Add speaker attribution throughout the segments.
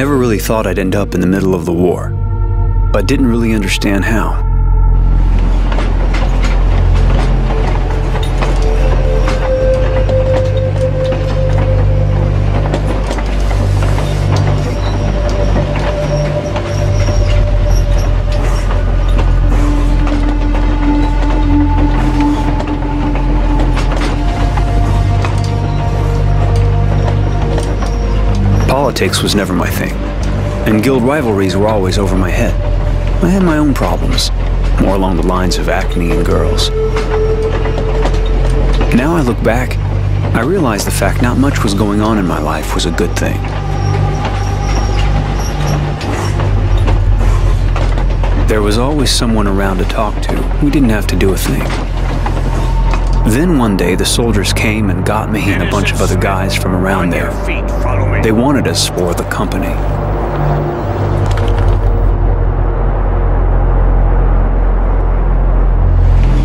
Speaker 1: never really thought I'd end up in the middle of the war, but didn't really understand how. Politics was never my thing, and guild rivalries were always over my head. I had my own problems, more along the lines of acne and girls. Now I look back, I realize the fact not much was going on in my life was a good thing. There was always someone around to talk to. We didn't have to do a thing. Then one day the soldiers came and got me and a bunch of other guys from around there. They wanted us for the company.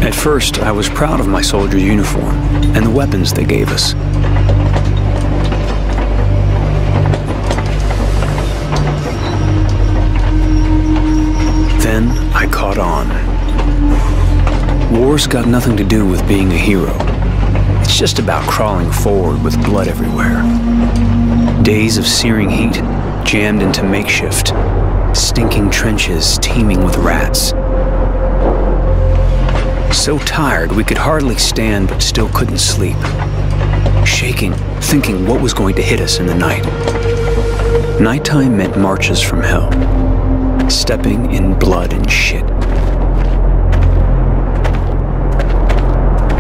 Speaker 1: At first, I was proud of my soldier uniform and the weapons they gave us. Then I caught on. War's got nothing to do with being a hero. It's just about crawling forward with blood everywhere. Days of searing heat, jammed into makeshift, stinking trenches teeming with rats. So tired we could hardly stand but still couldn't sleep. Shaking, thinking what was going to hit us in the night. Nighttime meant marches from hell. Stepping in blood and shit.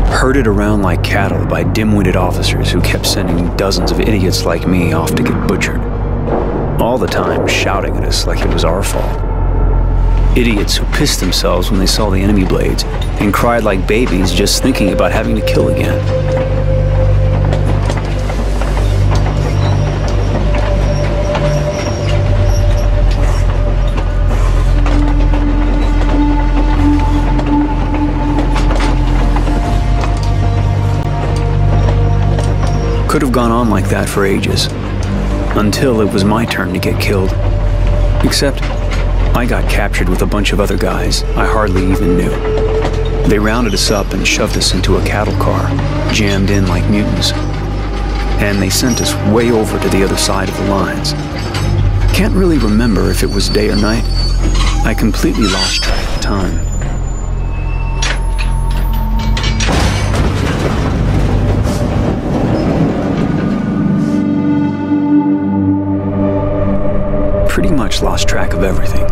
Speaker 1: Herded around like cattle by dim-witted officers who kept sending dozens of idiots like me off to get butchered. All the time shouting at us like it was our fault. Idiots who pissed themselves when they saw the enemy blades and cried like babies just thinking about having to kill again. Could have gone on like that for ages, until it was my turn to get killed. Except, I got captured with a bunch of other guys I hardly even knew. They rounded us up and shoved us into a cattle car, jammed in like mutants. And they sent us way over to the other side of the lines. Can't really remember if it was day or night. I completely lost track of time. Pretty much lost track of everything.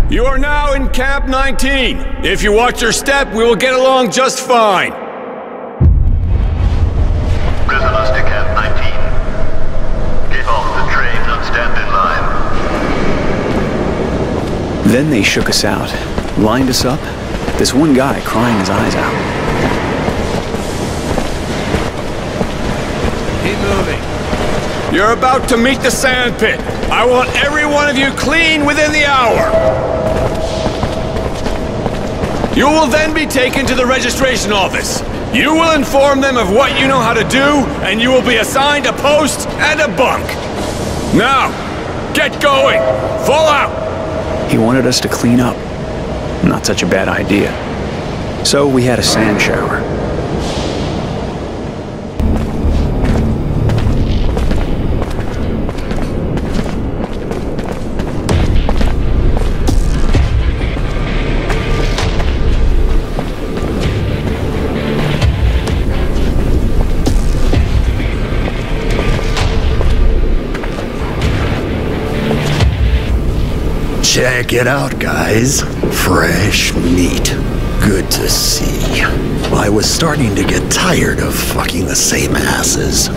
Speaker 2: You are now in Camp 19. If you watch your step, we will get along just fine.
Speaker 3: Prisoners to Camp 19. Get off the train and stand in line.
Speaker 1: Then they shook us out, lined us up, this one guy crying his eyes out.
Speaker 2: Keep moving. You're about to meet the sand pit. I want every one of you clean within the hour. You will then be taken to the registration office. You will inform them of what you know how to do, and you will be assigned a post and a bunk. Now, get going. Fall out.
Speaker 1: He wanted us to clean up. Not such a bad idea. So we had a sand shower.
Speaker 4: Check it out, guys. Fresh meat. Good to see. I was starting to get tired of fucking the same asses.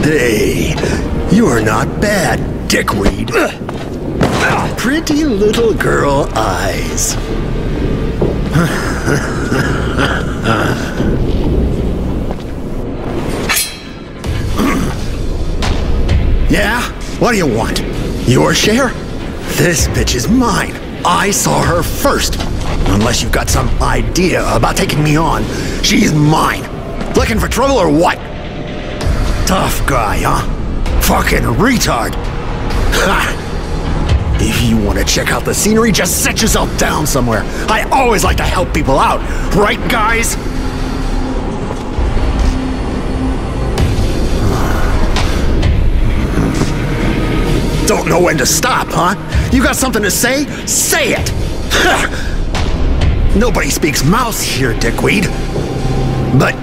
Speaker 4: Hey, you're not bad, dickweed. Pretty little girl eyes. Yeah? What do you want? Your share? This bitch is mine. I saw her first. Unless you've got some idea about taking me on, she's mine. Looking for trouble or what? Tough guy, huh? Fucking retard. Ha! If you want to check out the scenery, just sit yourself down somewhere. I always like to help people out, right guys? Don't know when to stop, huh? You got something to say? Say it! Nobody speaks mouse here, dickweed. But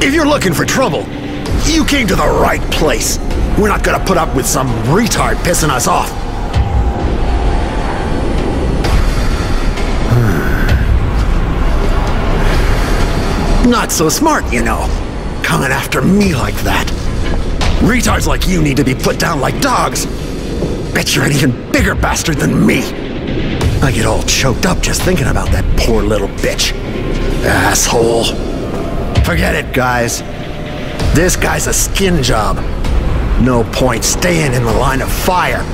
Speaker 4: if you're looking for trouble, you came to the right place. We're not gonna put up with some retard pissing us off. Not so smart, you know. Coming after me like that. Retards like you need to be put down like dogs. Bet you're an even bigger bastard than me. I get all choked up just thinking about that poor little bitch. Asshole. Forget it, guys. This guy's a skin job. No point staying in the line of fire.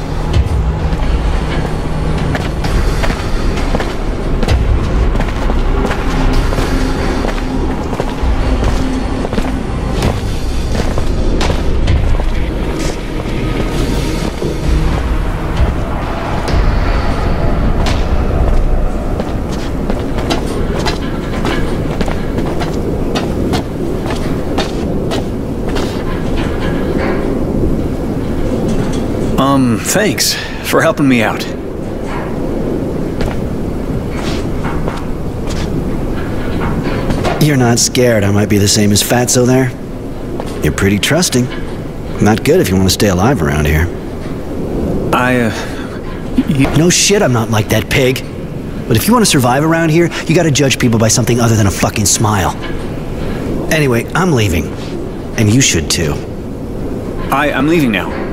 Speaker 1: Thanks for helping me out.
Speaker 5: You're not scared I might be the same as Fatso there? You're pretty trusting. Not good if you want to stay alive around here. No shit, I'm not like that, pig. But if you want to survive around here, you gotta judge people by something other than a fucking smile. Anyway, I'm leaving. And you should too.
Speaker 1: I'm leaving now.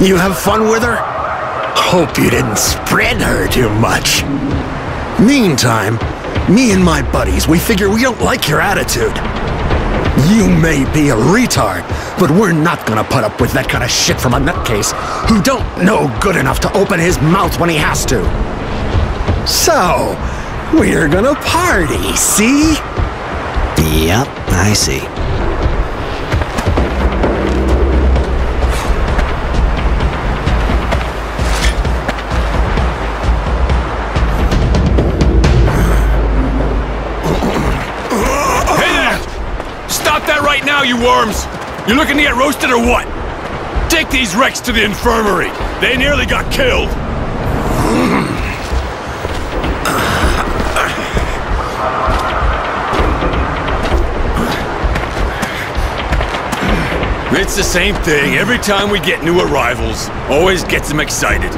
Speaker 4: You have fun with her? Hope you didn't spread her too much. Meantime, me and my buddies, we figure we don't like your attitude. You may be a retard, but we're not gonna put up with that kind of shit from a nutcase who don't know good enough to open his mouth when he has to. So, we're gonna party, see?
Speaker 5: Yep, I see.
Speaker 2: Right now, you worms! You looking to get roasted or what? Take these wrecks to the infirmary. They nearly got killed. It's the same thing. Every time we get new arrivals, always gets them excited.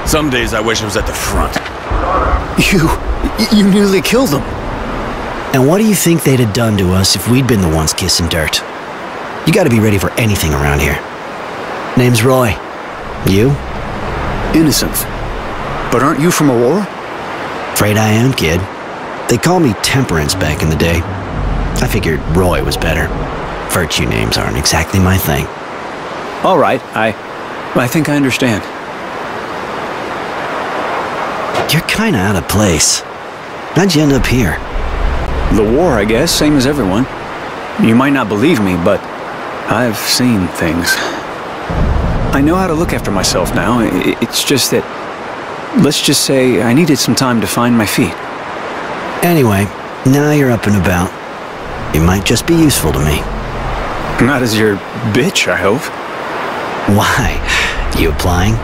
Speaker 2: Some days I wish I was at the front.
Speaker 1: You nearly killed them.
Speaker 5: And what do you think they'd have done to us if we'd been the ones kissing dirt? You gotta be ready for anything around here. Name's Roy. You?
Speaker 1: Innocent. But aren't you from Aurora?
Speaker 5: Afraid I am, kid. They called me Temperance back in the day. I figured Roy was better. Virtue names aren't exactly my thing.
Speaker 1: All right, I think I understand.
Speaker 5: You're kinda out of place. How'd you end up here?
Speaker 1: The war, I guess, same as everyone. You might not believe me, but I've seen things. I know how to look after myself now. It's just that, let's just say I needed some time to find my feet.
Speaker 5: Anyway, now you're up and about. You might just be useful to me.
Speaker 1: Not as your bitch, I hope.
Speaker 5: Why? You applying?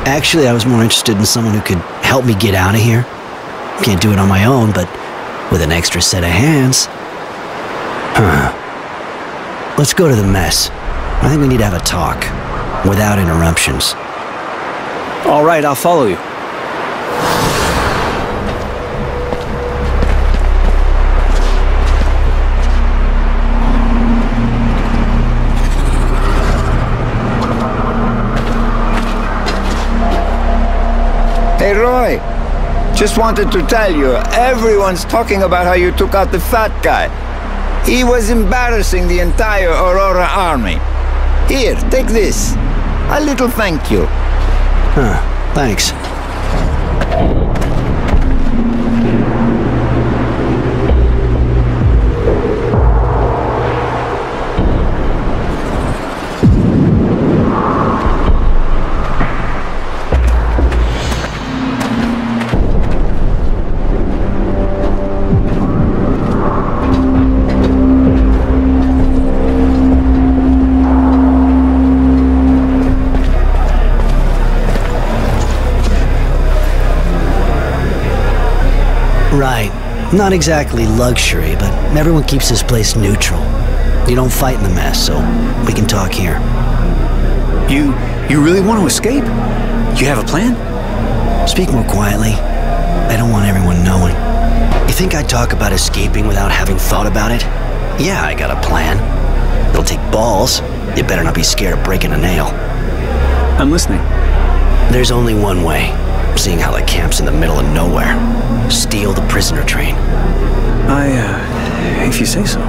Speaker 5: Actually, I was more interested in someone who could help me get out of here. Can't do it on my own, but with an extra set of hands. Let's go to the mess. I think we need to have a talk, without interruptions.
Speaker 1: All right, I'll follow you.
Speaker 6: Hey, Roy. Just wanted to tell you, everyone's talking about how you took out the fat guy. He was embarrassing the entire Aurora army. Here, take this. A little thank you.
Speaker 5: Huh, thanks. Right. Not exactly luxury, but everyone keeps this place neutral. You don't fight in the mess, so we can talk here.
Speaker 1: You really want to escape? You have a plan?
Speaker 5: Speak more quietly. I don't want everyone knowing. You think I'd talk about escaping without having thought about it? Yeah, I got a plan. It'll take balls. You better not be scared of breaking a nail.
Speaker 1: I'm listening.
Speaker 5: There's only one way. Seeing how the camp's in the middle of nowhere. Steal the prisoner train.
Speaker 1: If you say so.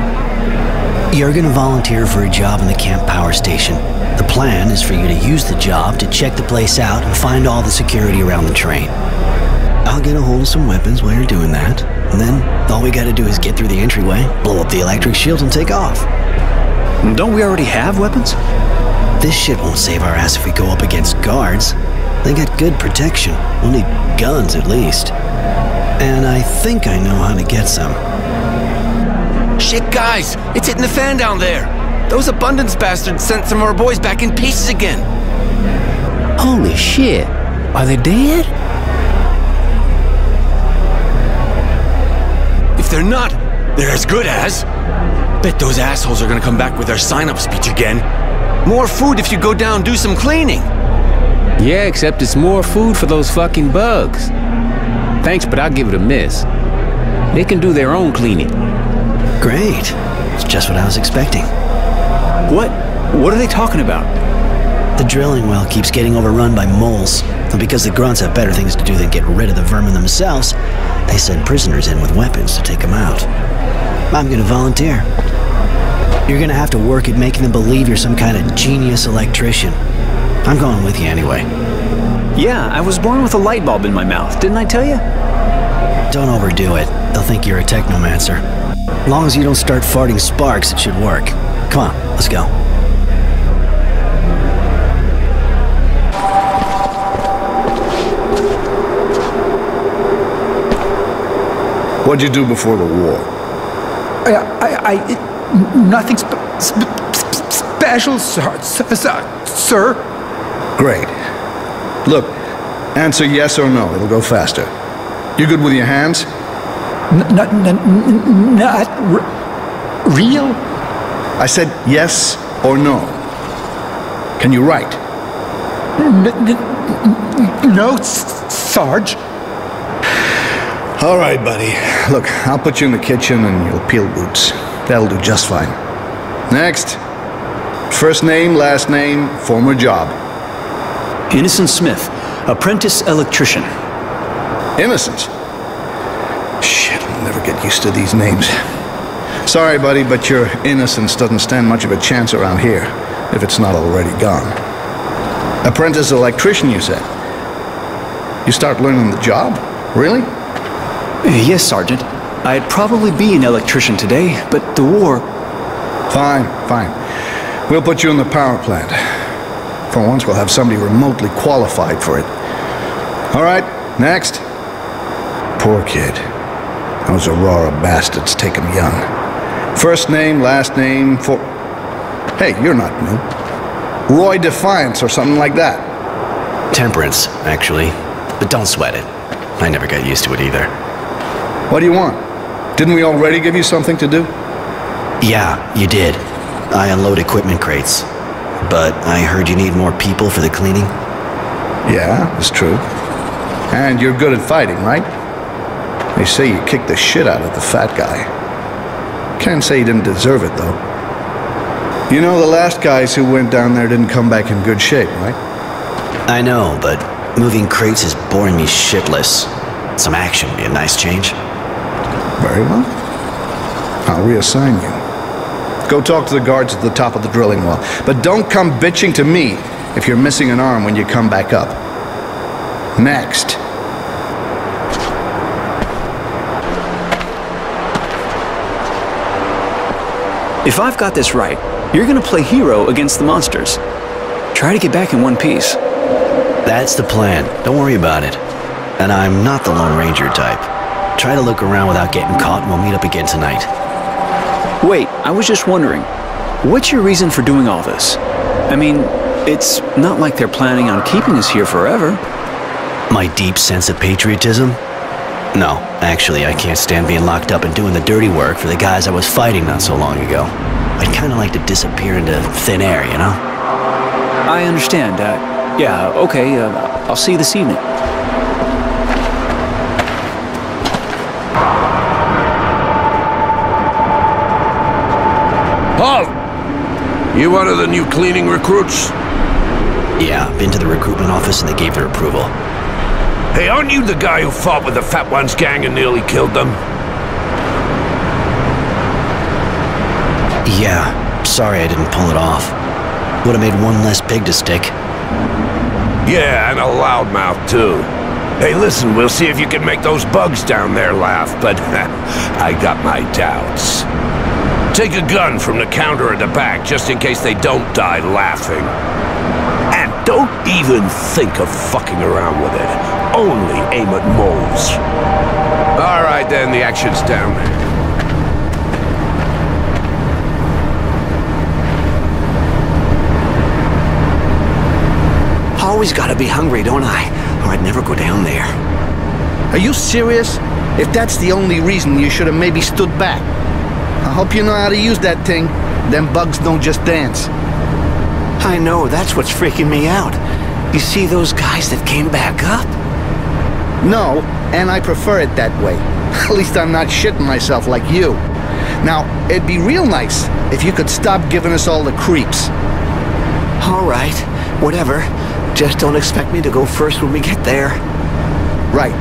Speaker 5: You're gonna volunteer for a job in the camp power station. The plan is for you to use the job to check the place out and find all the security around the train. I'll get a hold of some weapons while you're doing that, and then all we gotta do is get through the entryway, blow up the electric shield, and take off.
Speaker 1: Don't we already have weapons?
Speaker 5: This shit won't save our ass if we go up against guards. They got good protection. We'll need guns at least. And I think I know how to get some.
Speaker 2: Shit, guys! It's hitting the fan down there! Those abundance bastards sent some of our boys back in pieces again!
Speaker 7: Holy shit! Are they dead?
Speaker 2: If they're not, they're as good as. Bet those assholes are gonna come back with their sign-up speech again. More food if you go down and do some cleaning!
Speaker 7: Yeah, except it's more food for those fucking bugs. Thanks, but I'll give it a miss. They can do their own cleaning.
Speaker 5: Great. It's just what I was expecting.
Speaker 1: What? What are they talking about?
Speaker 5: The drilling well keeps getting overrun by moles. And because the grunts have better things to do than get rid of the vermin themselves, they send prisoners in with weapons to take them out. I'm gonna volunteer. You're gonna have to work at making them believe you're some kind of genius electrician. I'm going with you anyway.
Speaker 1: Yeah, I was born with a light bulb in my mouth, didn't I tell you?
Speaker 5: Don't overdo it. They'll think you're a technomancer. As long as you don't start farting sparks, it should work. Come on, let's go.
Speaker 8: What'd you do before the war?
Speaker 9: Nothing special, sir.
Speaker 8: Great. Look, answer yes or no. It'll go faster. You good with your hands?
Speaker 9: Not real?
Speaker 8: I said yes or no. Can you write?
Speaker 9: No, Sarge.
Speaker 8: All right, buddy. Look, I'll put you in the kitchen and you'll peel boots. That'll do just fine. Next. First name, last name, former job.
Speaker 1: Innocent Smith, apprentice electrician.
Speaker 8: Innocent? Shit, I'll never get used to these names. Sorry, buddy, but your innocence doesn't stand much of a chance around here, if it's not already gone. Apprentice electrician, you said? You start learning the job? Really?
Speaker 1: Yes, Sergeant. I'd probably be an electrician today, but the war...
Speaker 8: Fine, fine. We'll put you in the power plant. For once, we'll have somebody remotely qualified for it. All right, next. Poor kid. Those Aurora bastards take him young. First name, last name, for... Hey, you're not new. Roy Defiance or something like that.
Speaker 5: Temperance, actually. But don't sweat it. I never got used to it either.
Speaker 8: What do you want? Didn't we already give you something to do?
Speaker 5: Yeah, you did. I unload equipment crates. But I heard you need more people for the cleaning?
Speaker 8: Yeah, that's true. And you're good at fighting, right? They say you kicked the shit out of the fat guy. Can't say you didn't deserve it, though. You know, the last guys who went down there didn't come back in good shape, right?
Speaker 5: I know, but moving crates is boring me shitless. Some action would be a nice change.
Speaker 8: Very well. I'll reassign you. Go talk to the guards at the top of the drilling wall. But don't come bitching to me if you're missing an arm when you come back up. Next.
Speaker 1: If I've got this right, you're gonna play hero against the monsters. Try to get back in one piece.
Speaker 5: That's the plan. Don't worry about it. And I'm not the Lone Ranger type. Try to look around without getting caught and we'll meet up again tonight.
Speaker 1: Wait, I was just wondering, what's your reason for doing all this? I mean, it's not like they're planning on keeping us here forever.
Speaker 5: My deep sense of patriotism? No, actually, I can't stand being locked up and doing the dirty work for the guys I was fighting not so long ago. I'd kind of like to disappear into thin air, you know?
Speaker 1: I understand. Yeah, okay, I'll see you this evening.
Speaker 10: Halt! You one of the new cleaning recruits?
Speaker 5: Yeah, been to the recruitment office and they gave their approval.
Speaker 10: Hey, aren't you the guy who fought with the Fat One's gang and nearly killed them?
Speaker 5: Yeah, sorry I didn't pull it off. Would have made one less pig to stick.
Speaker 10: Yeah, and a loudmouth too. Hey, listen, we'll see if you can make those bugs down there laugh, but I got my doubts. Take a gun from the counter at the back, just in case they don't die laughing. And don't even think of fucking around with it. Only aim at moles. All right, then, the action's down.
Speaker 5: Always gotta be hungry, don't I? Or I'd never go down there.
Speaker 8: Are you serious? If that's the only reason, you should have maybe stood back. I hope you know how to use that thing. Them bugs don't just dance.
Speaker 5: I know, that's what's freaking me out. You see those guys that came back up?
Speaker 8: No, and I prefer it that way. At least I'm not shitting myself like you. Now, it'd be real nice if you could stop giving us all the creeps.
Speaker 5: All right, whatever. Just don't expect me to go first when we get there.
Speaker 8: Right.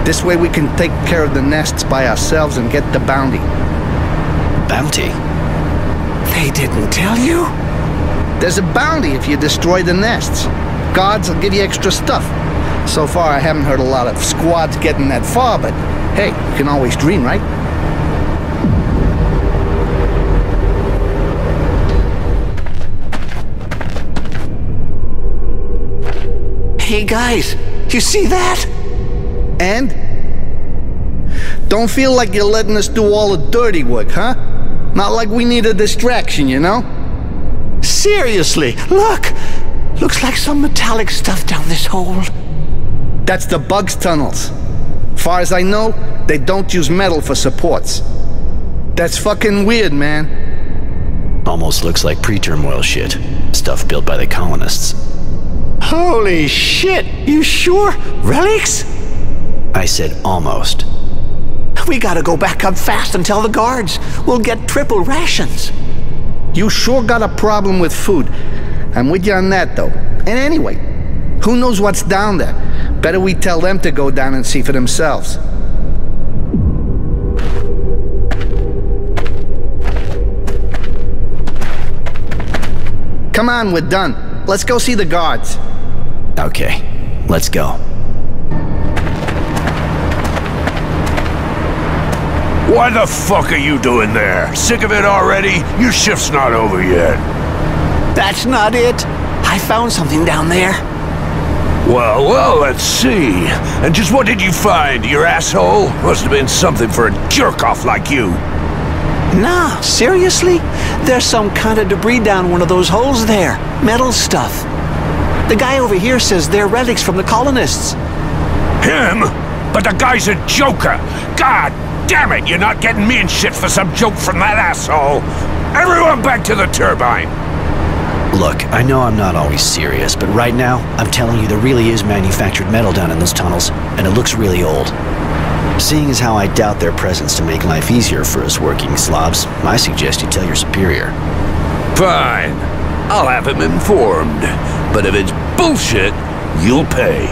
Speaker 8: This way we can take care of the nests by ourselves and get the bounty.
Speaker 5: Bounty? They didn't tell you?
Speaker 8: There's a bounty if you destroy the nests. Guards will give you extra stuff. So far, I haven't heard a lot of squads getting that far, but hey, you can always dream, right?
Speaker 5: Hey guys, you see that?
Speaker 8: And? Don't feel like you're letting us do all the dirty work, huh? Not like we need a distraction, you know?
Speaker 5: Seriously, look! Looks like some metallic stuff down this hole.
Speaker 8: That's the bugs' tunnels. Far as I know, they don't use metal for supports. That's fucking weird, man.
Speaker 5: Almost looks like pre-turmoil shit. Stuff built by the colonists. Holy shit! You sure? Relics? I said almost. We gotta go back up fast and tell the guards. We'll get triple rations.
Speaker 8: You sure got a problem with food. I'm with you on that, though. And anyway, who knows what's down there? Better we tell them to go down and see for themselves. Come on, we're done. Let's go see the guards.
Speaker 5: Okay, let's go.
Speaker 10: Why the fuck are you doing there? Sick of it already? Your shift's not over yet.
Speaker 5: That's not it. I found something down there.
Speaker 10: Well, let's see. And just what did you find, your asshole? Must have been something for a jerk-off like you.
Speaker 5: Nah, seriously? There's some kind of debris down one of those holes there. Metal stuff. The guy over here says they're relics from the colonists.
Speaker 10: Him? But the guy's a joker. God damn it, you're not getting me in shit for some joke from that asshole. Everyone back to the turbine.
Speaker 5: Look, I know I'm not always serious, but right now, I'm telling you there really is manufactured metal down in those tunnels, and it looks really old. Seeing as how I doubt their presence to make life easier for us working slobs, I suggest you tell your superior.
Speaker 10: Fine. I'll have him informed. But if it's bullshit, you'll pay.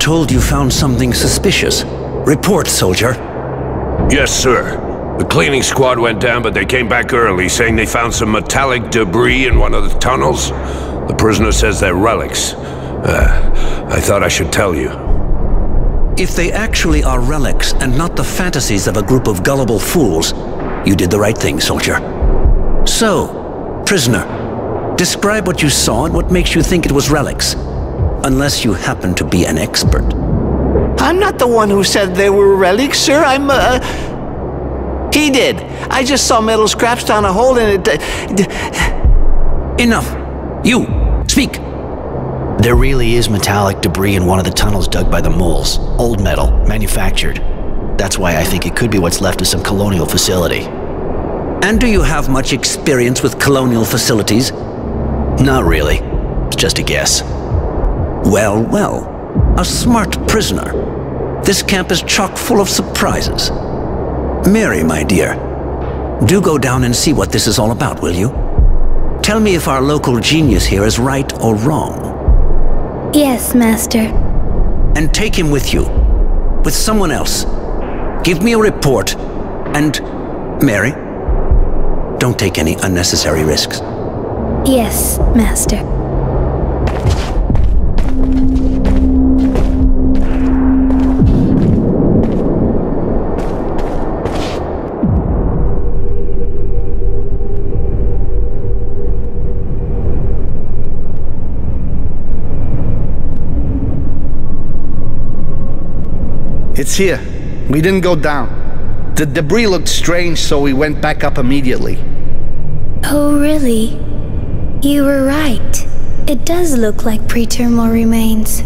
Speaker 11: told you found something suspicious. Report, soldier.
Speaker 10: Yes, sir. The cleaning squad went down, but they came back early, saying they found some metallic debris in one of the tunnels. The prisoner says they're relics. I thought I should tell you.
Speaker 11: If they actually are relics and not the fantasies of a group of gullible fools, you did the right thing, soldier. So, prisoner, describe what you saw and what makes you think it was relics. Unless you happen to be an expert.
Speaker 12: I'm not the one who said they were relics, sir. He did. I just saw metal scraps down a hole in it.
Speaker 11: Enough. You, speak.
Speaker 5: There really is metallic debris in one of the tunnels dug by the moles. Old metal, manufactured. That's why I think it could be what's left of some colonial facility.
Speaker 11: And do you have much experience with colonial facilities?
Speaker 5: Not really. It's just a guess.
Speaker 11: Well, well. A smart prisoner. This camp is chock full of surprises. Mary, my dear, do go down and see what this is all about, will you? Tell me if our local genius here is right or wrong.
Speaker 13: Yes, Master.
Speaker 11: And take him with you. With someone else. Give me a report. And, Mary, don't take any unnecessary risks.
Speaker 13: Yes, Master.
Speaker 8: It's here. We didn't go down. The debris looked strange, so we went back up immediately.
Speaker 13: Oh, really? You were right. It does look like pre-terminal remains.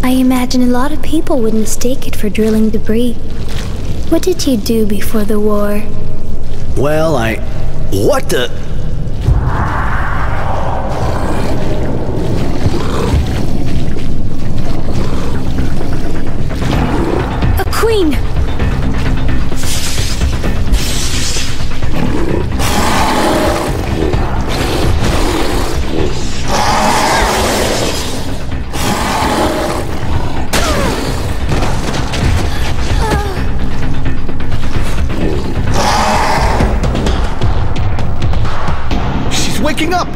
Speaker 13: I imagine a lot of people would mistake it for drilling debris. What did you do before the war?
Speaker 5: Well, What the...
Speaker 13: A queen!
Speaker 8: Waking up!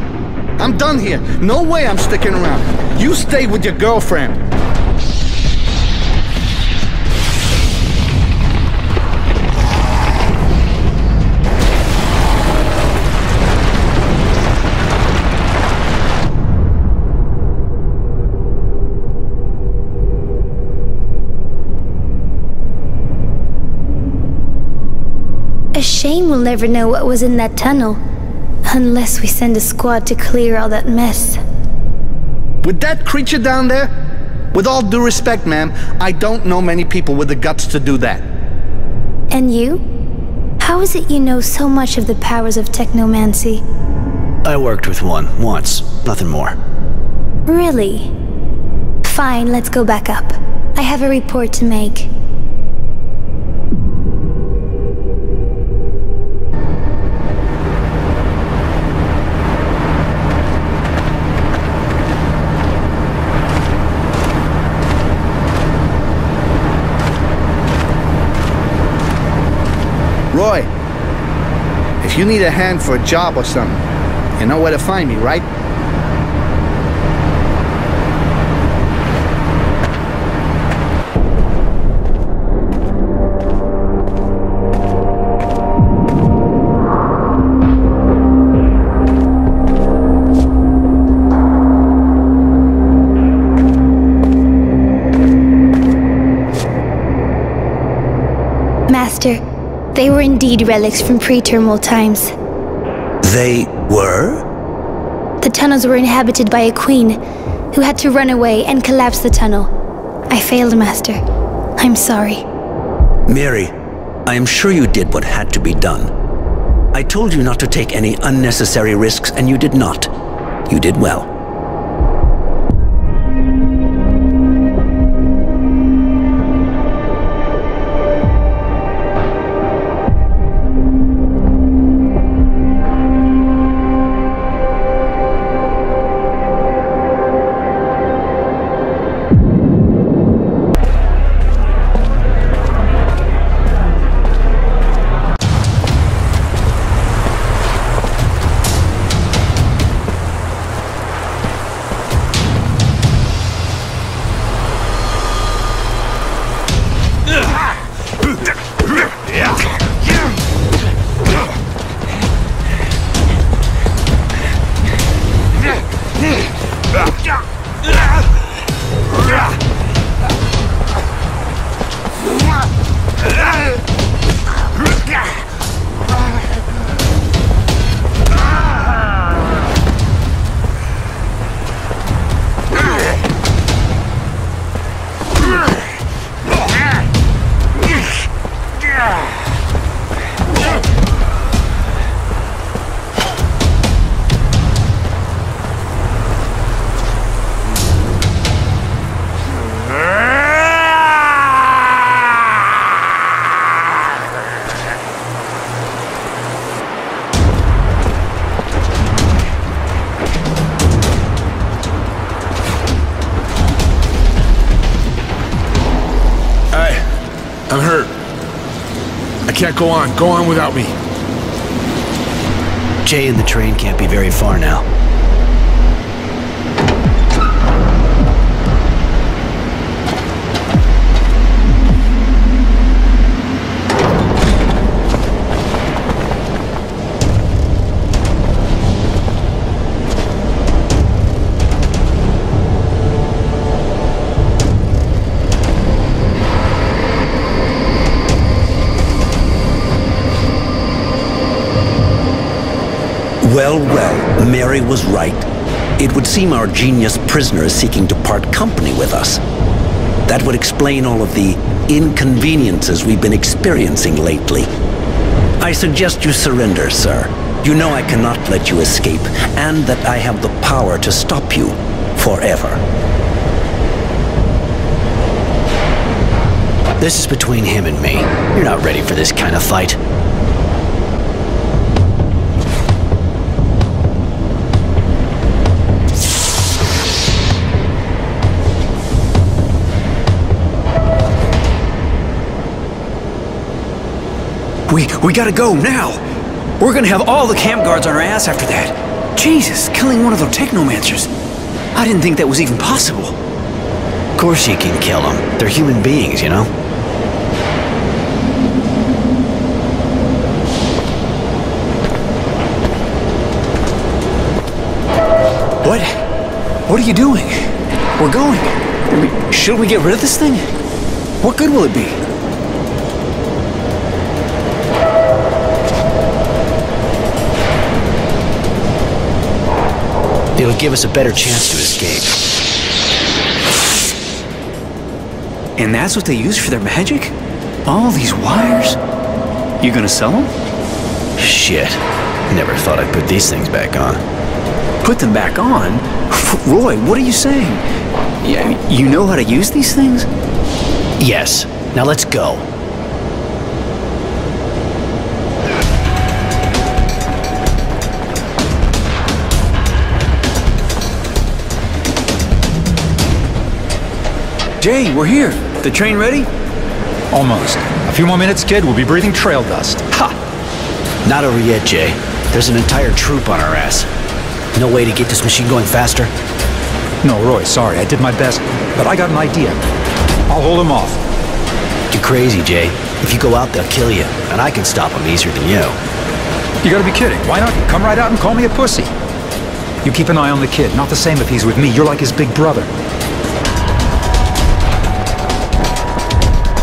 Speaker 8: I'm done here. No way I'm sticking around. You stay with your girlfriend.
Speaker 13: A shame we'll never know what was in that tunnel. Unless we send a squad to clear all that mess.
Speaker 8: With that creature down there? With all due respect, ma'am, I don't know many people with the guts to do that.
Speaker 13: And you? How is it you know so much of the powers of technomancy?
Speaker 5: I worked with one, once. Nothing more.
Speaker 13: Really? Fine, let's go back up. I have a report to make.
Speaker 8: Roy, if you need a hand for a job or something, you know where to find me, right?
Speaker 13: Master, they were indeed relics from pre-terminal times.
Speaker 11: They were?
Speaker 13: The tunnels were inhabited by a queen who had to run away and collapse the tunnel. I failed, Master. I'm sorry.
Speaker 11: Mary, I am sure you did what had to be done. I told you not to take any unnecessary risks, and you did not. You did well.
Speaker 14: I'm hurt. I can't go on. Go on without me.
Speaker 5: Jay and the train can't be very far now.
Speaker 11: Well, well, Mary was right. It would seem our genius prisoner is seeking to part company with us. That would explain all of the inconveniences we've been experiencing lately. I suggest you surrender, sir. You know I cannot let you escape, and that I have the power to stop you forever.
Speaker 5: This is between him and me. You're not ready for this kind of fight.
Speaker 1: We gotta go, now! We're gonna have all the camp guards on our ass after that. Jesus, killing one of those technomancers. I didn't think that was even possible.
Speaker 5: Of course you can kill them. They're human beings, you know?
Speaker 1: What? What are you doing? We're going. I mean, should we get rid of this thing? What good will it be?
Speaker 5: It'll give us a better chance to escape.
Speaker 1: And that's what they use for their magic? All these wires? You gonna sell them?
Speaker 5: Shit. Never thought I'd put these things back on.
Speaker 1: Put them back on? Roy, what are you saying? Yeah, you know how to use these things?
Speaker 5: Yes. Now let's go.
Speaker 1: Jay, we're here. The train ready?
Speaker 15: Almost. A few more minutes, kid. We'll be breathing trail dust.
Speaker 5: Ha! Not over yet, Jay. There's an entire troop on our ass. No way to get this machine going faster?
Speaker 15: No, Roy, sorry. I did my best, but I got an idea. I'll hold them off.
Speaker 5: You're crazy, Jay. If you go out, they'll kill you, and I can stop them easier than you.
Speaker 15: You gotta be kidding. Why not? Come right out and call me a pussy. You keep an eye on the kid. Not the same if he's with me. You're like his big brother.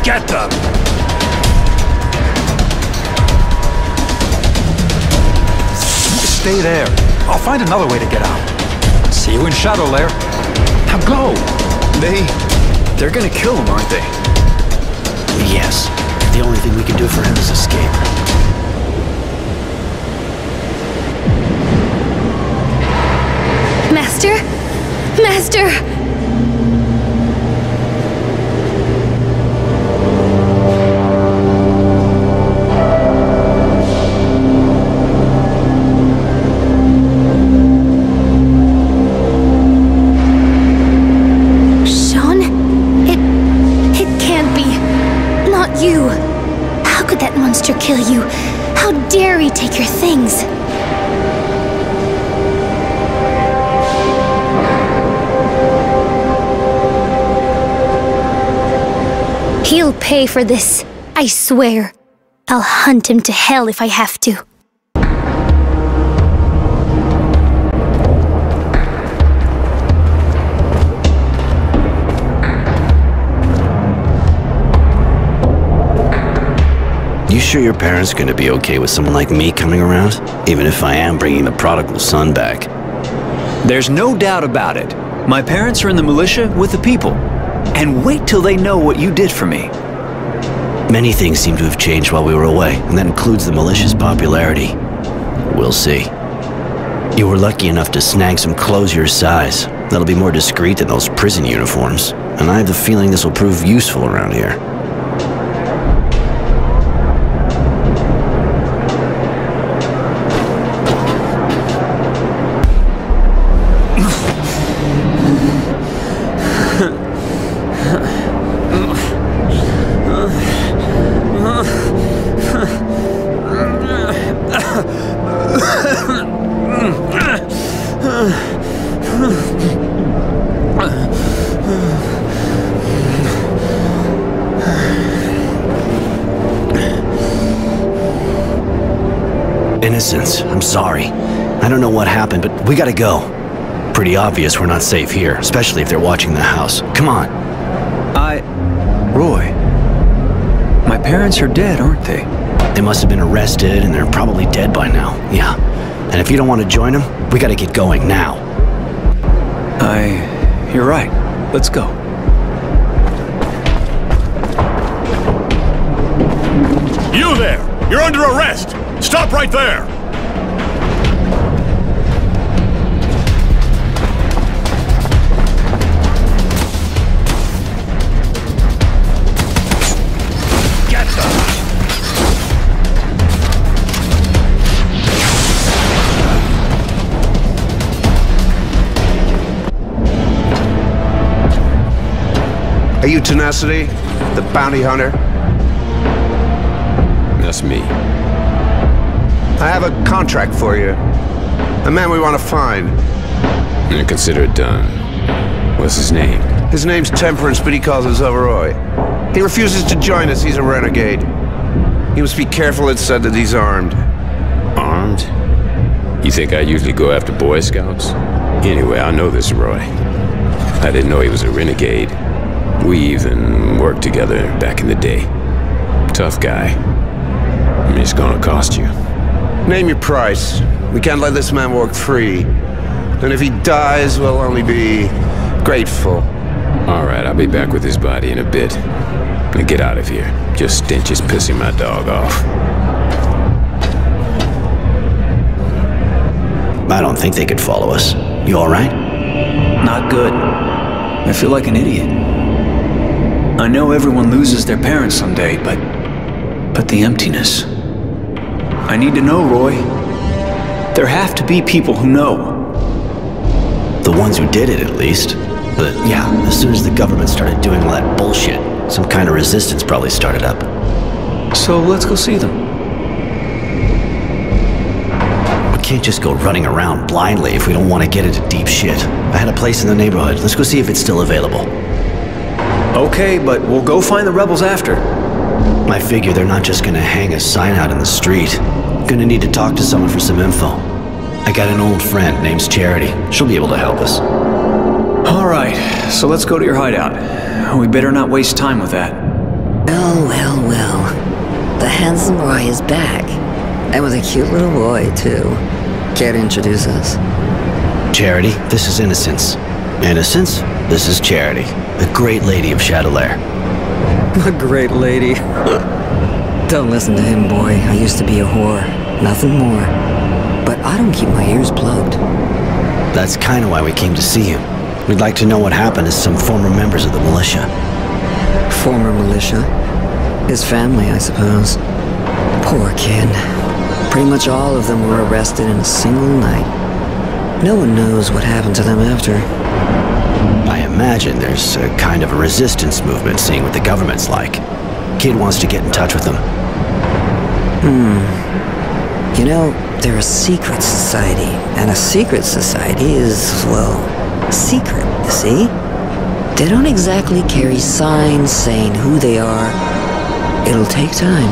Speaker 10: Get them!
Speaker 15: Stay there. I'll find another way to get out. See you in Shadow Lair. Now go!
Speaker 1: They're gonna kill him, aren't they?
Speaker 5: Yes. The only thing we can do for him is escape.
Speaker 13: Master? Master! Sean? It can't be. Not you. How could that monster kill you? How dare he take your things? He'll pay for this, I swear. I'll hunt him to hell if I have to.
Speaker 5: You sure your parents are gonna be okay with someone like me coming around? Even if I am bringing the prodigal son back.
Speaker 1: There's no doubt about it. My parents are in the militia with the people. And wait till they know what you did for me.
Speaker 5: Many things seem to have changed while we were away, and that includes the militia's popularity. We'll see. You were lucky enough to snag some clothes your size. That'll be more discreet than those prison uniforms, and I have the feeling this will prove useful around here. Innocence, I'm sorry. I don't know what happened, but we gotta go. Pretty obvious we're not safe here, especially if they're watching the house. Come on.
Speaker 1: Roy. My parents are dead, aren't they?
Speaker 5: They must have been arrested, and they're probably dead by now. Yeah. And if you don't want to join them, we gotta get going now.
Speaker 1: You're right. Let's go.
Speaker 2: You there! You're under arrest! Stop right there! Get them!
Speaker 10: Are you Tenacity, the bounty hunter?
Speaker 7: That's me.
Speaker 10: I have a contract for you. A man we want to find.
Speaker 7: And consider it done. What's his name?
Speaker 10: His name's Temperance, but he calls us Overroy. He refuses to join us. He's a renegade. You must be careful, it's said that he's armed.
Speaker 7: Armed? You think I usually go after Boy Scouts? Anyway, I know this Roy. I didn't know he was a renegade. We even worked together back in the day. Tough guy. I mean, it's gonna cost you.
Speaker 10: Name your price. We can't let this man walk free. And if he dies, we'll only be grateful.
Speaker 7: All right, I'll be back with his body in a bit. Now get out of here. Your stench is pissing my dog off.
Speaker 5: I don't think they could follow us. You all right?
Speaker 1: Not good. I feel like an idiot. I know everyone loses their parents someday, but the emptiness. I need to know, Roy. There have to be people who know.
Speaker 5: The ones who did it, at least. But yeah, as soon as the government started doing all that bullshit, some kind of resistance probably started up.
Speaker 1: So let's go see them.
Speaker 5: We can't just go running around blindly if we don't want to get into deep shit. I had a place in the neighborhood. Let's go see if it's still available.
Speaker 1: Okay, but we'll go find the rebels after.
Speaker 5: I figure they're not just gonna hang a sign out in the street. Gonna need to talk to someone for some info. I got an old friend, name's Charity. She'll be able to help us.
Speaker 1: All right, so let's go to your hideout. We better not waste time with that.
Speaker 16: Well, well, well. The handsome Roy is back. And with a cute little boy, too. Care to introduce us?
Speaker 5: Charity, this is Innocence. Innocence, this is Charity, the great lady of Shadowlair.
Speaker 16: A great lady. Don't listen to him, boy. I used to be a whore. Nothing more. But I don't keep my ears plugged.
Speaker 5: That's kind of why we came to see you. We'd like to know what happened to some former members of the militia.
Speaker 16: Former militia? His family, I suppose. Poor kid. Pretty much all of them were arrested in a single night. No one knows what happened to them after.
Speaker 5: I imagine there's a kind of a resistance movement, seeing what the government's like. Kid wants to get in touch with them.
Speaker 16: You know, they're a secret society, and a secret society is, well, secret, you see? They don't exactly carry signs saying who they are. It'll take time.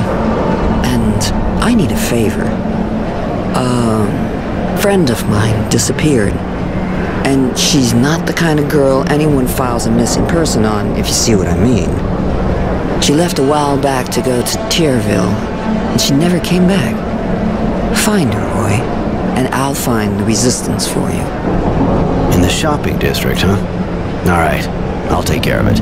Speaker 16: And I need a favor. A friend of mine disappeared. And she's not the kind of girl anyone files a missing person on, if you see what I mean. She left a while back to go to Tierville, and she never came back. Find her, Roy, and I'll find the resistance for you.
Speaker 5: In the shopping district, huh? All right, I'll take care of it.